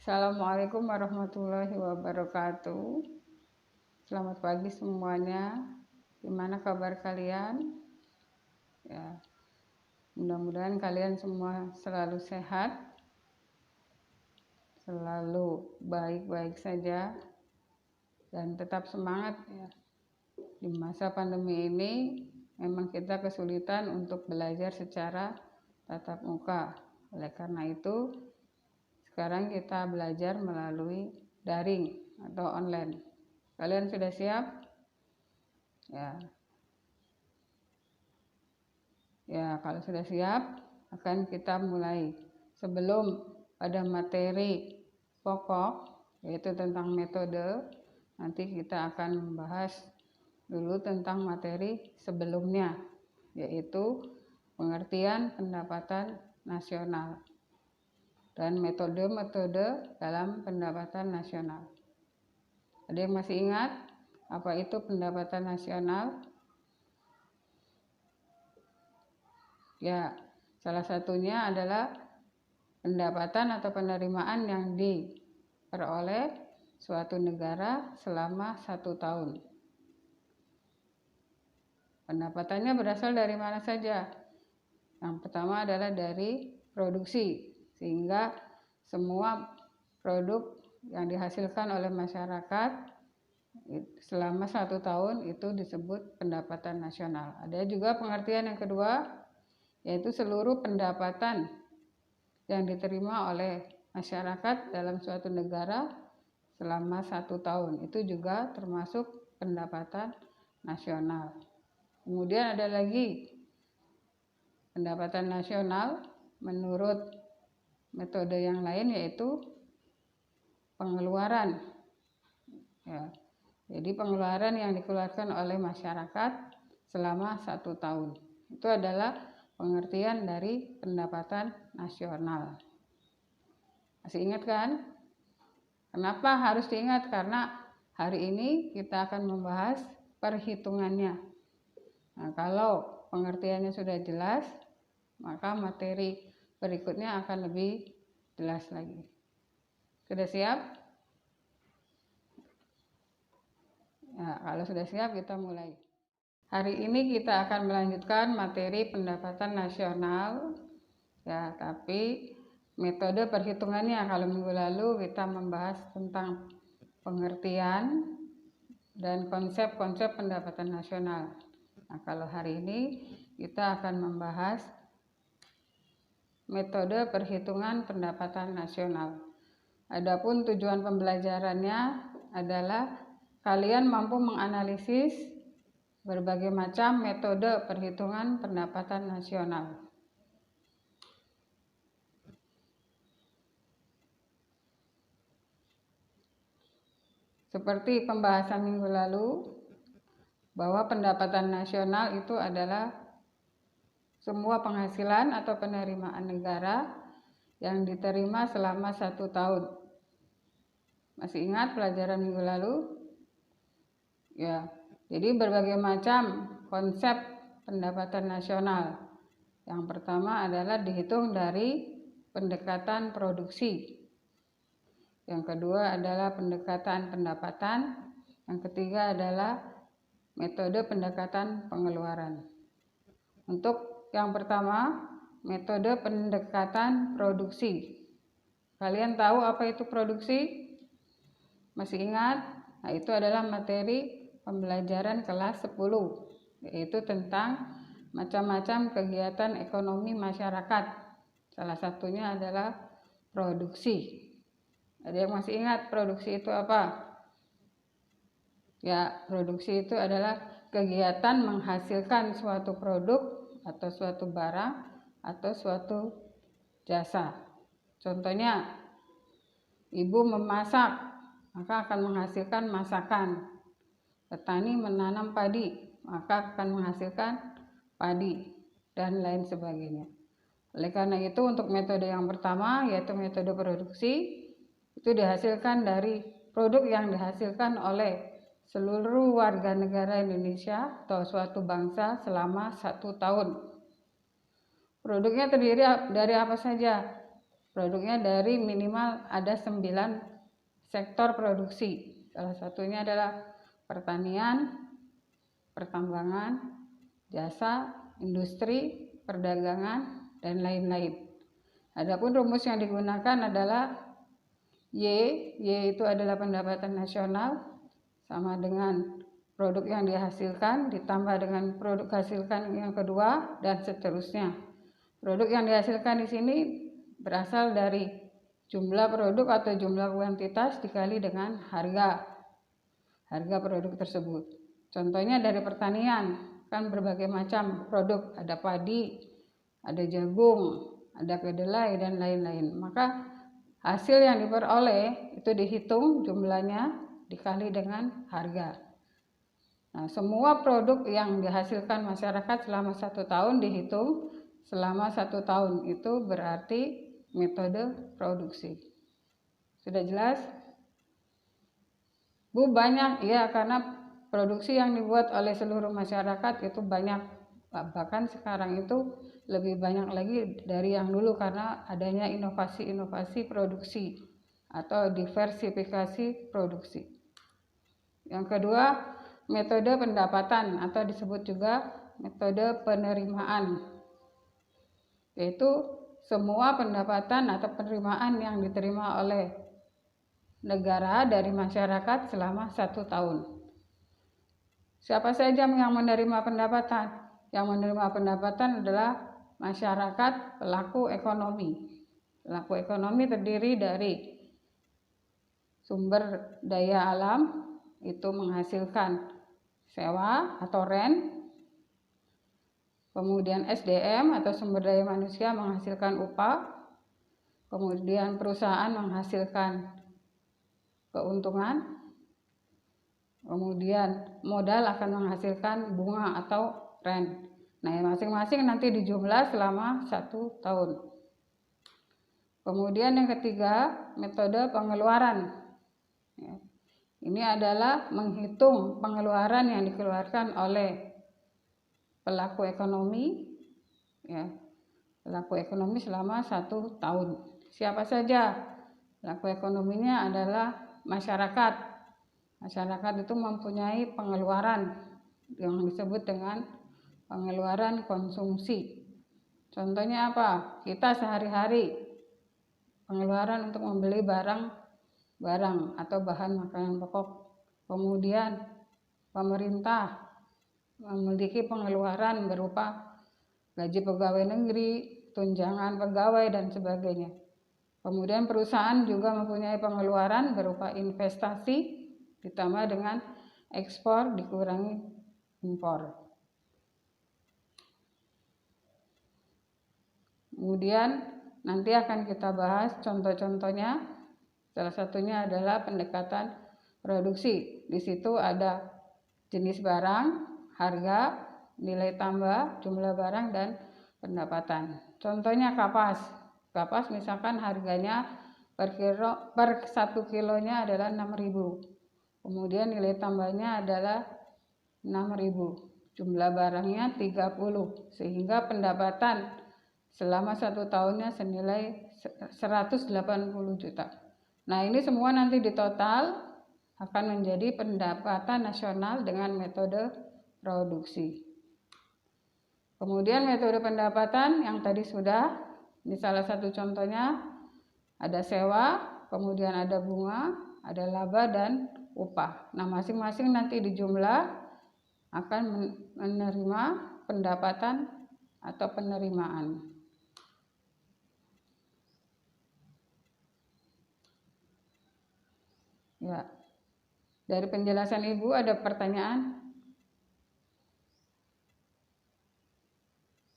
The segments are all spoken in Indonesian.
Assalamualaikum warahmatullahi wabarakatuh. Selamat pagi semuanya. Gimana kabar kalian? Ya, mudah-mudahan kalian semua selalu sehat, selalu baik-baik saja, dan tetap semangat ya. Di masa pandemi ini memang kita kesulitan untuk belajar secara tatap muka. Oleh karena itu, sekarang kita belajar melalui daring atau online. Kalian sudah siap? Ya, kalau sudah siap, akan kita mulai. Sebelum pada materi pokok, yaitu tentang metode, nanti kita akan membahas dulu tentang materi sebelumnya, yaitu pengertian pendapatan nasional dan metode-metode dalam pendapatan nasional. Ada yang masih ingat apa itu pendapatan nasional? Ya, salah satunya adalah pendapatan atau penerimaan yang diperoleh suatu negara selama 1 tahun. Pendapatannya berasal dari mana saja? Yang pertama adalah dari produksi, sehingga semua produk yang dihasilkan oleh masyarakat selama 1 tahun itu disebut pendapatan nasional. Ada juga pengertian yang kedua, yaitu seluruh pendapatan yang diterima oleh masyarakat dalam suatu negara selama 1 tahun. Itu juga termasuk pendapatan nasional. Kemudian ada lagi pendapatan nasional menurut metode yang lain, yaitu pengeluaran. Ya, jadi pengeluaran yang dikeluarkan oleh masyarakat selama 1 tahun. Itu adalah pengertian dari pendapatan nasional. Masih ingat kan? Kenapa harus diingat? Karena hari ini kita akan membahas perhitungannya. Nah, kalau pengertiannya sudah jelas, maka materi berikutnya akan lebih jelas lagi. Sudah siap? Ya, kalau sudah siap kita mulai. Hari ini kita akan melanjutkan materi pendapatan nasional. Ya, tapi metode perhitungannya, kalau minggu lalu kita membahas tentang pengertian dan konsep-konsep pendapatan nasional. Nah, kalau hari ini kita akan membahas metode perhitungan pendapatan nasional. Adapun tujuan pembelajarannya adalah kalian mampu menganalisis berbagai macam metode perhitungan pendapatan nasional. Seperti pembahasan minggu lalu, bahwa pendapatan nasional itu adalah semua penghasilan atau penerimaan negara yang diterima selama 1 tahun. Masih ingat pelajaran minggu lalu? Ya, jadi berbagai macam konsep pendapatan nasional. Yang pertama adalah dihitung dari pendekatan produksi. Yang kedua adalah pendekatan pendapatan. Yang ketiga adalah metode pendekatan pengeluaran. Untuk yang pertama, metode pendekatan produksi. Kalian tahu apa itu produksi? Masih ingat? Nah, itu adalah materi pembelajaran kelas 10, yaitu tentang macam-macam kegiatan ekonomi masyarakat. Salah satunya adalah produksi. Ada yang masih ingat produksi itu apa? Ya, produksi itu adalah kegiatan menghasilkan suatu produk atau suatu barang atau suatu jasa. Contohnya, ibu memasak, maka akan menghasilkan masakan. Petani menanam padi, maka akan menghasilkan padi, dan lain sebagainya. Oleh karena itu, untuk metode yang pertama, yaitu metode produksi, itu dihasilkan dari produk yang dihasilkan oleh seluruh warga negara Indonesia atau suatu bangsa selama 1 tahun. Produknya terdiri dari apa saja? produknya dari minimal ada 9 sektor produksi. Salah satunya adalah pertanian, pertambangan, jasa, industri, perdagangan, dan lain-lain. Adapun rumus yang digunakan adalah Y itu adalah pendapatan nasional sama dengan produk yang dihasilkan ditambah dengan produk hasilkan yang kedua dan seterusnya. Produk yang dihasilkan di sini berasal dari jumlah produk atau jumlah kuantitas dikali dengan harga produk tersebut. Contohnya dari pertanian, kan berbagai macam produk, ada padi, ada jagung, ada kedelai, dan lain-lain. Maka hasil yang diperoleh itu dihitung jumlahnya dikali dengan harga. Nah, semua produk yang dihasilkan masyarakat selama 1 tahun dihitung selama 1 tahun, itu berarti metode produksi. Sudah jelas? Bu, banyak ya, karena produksi yang dibuat oleh seluruh masyarakat itu banyak, bahkan sekarang itu lebih banyak lagi dari yang dulu karena adanya inovasi-inovasi produksi atau diversifikasi produksi. Yang kedua, metode pendapatan atau disebut juga metode penerimaan, yaitu semua pendapatan atau penerimaan yang diterima oleh negara dari masyarakat selama 1 tahun. Siapa saja yang menerima pendapatan? Yang menerima pendapatan adalah masyarakat pelaku ekonomi. Pelaku ekonomi terdiri dari sumber daya alam, itu menghasilkan sewa atau rent, kemudian SDM atau sumber daya manusia menghasilkan upah, kemudian perusahaan menghasilkan keuntungan, kemudian modal akan menghasilkan bunga atau rent. Nah, masing-masing nanti dijumlah selama 1 tahun. Kemudian yang ketiga, metode pengeluaran. Ini adalah menghitung pengeluaran yang dikeluarkan oleh pelaku ekonomi, ya, pelaku ekonomi selama 1 tahun. Siapa saja pelaku ekonominya? Adalah masyarakat. Masyarakat itu mempunyai pengeluaran yang disebut dengan pengeluaran konsumsi. Contohnya apa? Kita sehari-hari pengeluaran untuk membeli barang atau bahan makanan pokok. Kemudian pemerintah memiliki pengeluaran berupa gaji pegawai negeri, tunjangan pegawai, dan sebagainya. Kemudian perusahaan juga mempunyai pengeluaran berupa investasi ditambah dengan ekspor dikurangi impor. Kemudian nanti akan kita bahas contoh-contohnya. Salah satunya adalah pendekatan produksi. Di situ ada jenis barang, harga, nilai tambah, jumlah barang, dan pendapatan. Contohnya kapas. Kapas misalkan harganya per 1 kilonya adalah 6.000. Kemudian nilai tambahnya adalah 6.000. Jumlah barangnya 30. Sehingga pendapatan selama 1 tahunnya senilai 180 juta. Nah, ini semua nanti ditotal akan menjadi pendapatan nasional dengan metode produksi. Kemudian metode pendapatan yang tadi sudah, di salah satu contohnya ada sewa, kemudian ada bunga, ada laba, dan upah. Nah, masing-masing nanti dijumlah akan menerima pendapatan atau penerimaan. Ya, dari penjelasan Ibu ada pertanyaan?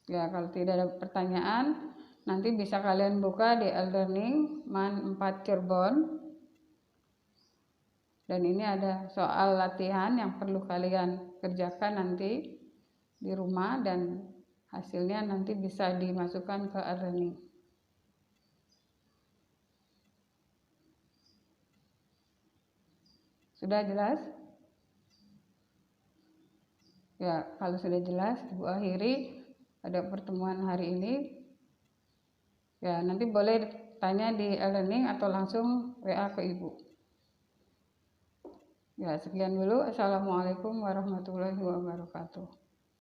Ya, kalau tidak ada pertanyaan, nanti bisa kalian buka di e-learning MAN 4 Cirebon. Dan ini ada soal latihan yang perlu kalian kerjakan nanti di rumah dan hasilnya nanti bisa dimasukkan ke e-learning. Sudah jelas? Ya, kalau sudah jelas, Ibu akhiri pada pertemuan hari ini. Ya, nanti boleh tanya di e-learning atau langsung WA ke Ibu. Ya, sekian dulu. Assalamualaikum warahmatullahi wabarakatuh.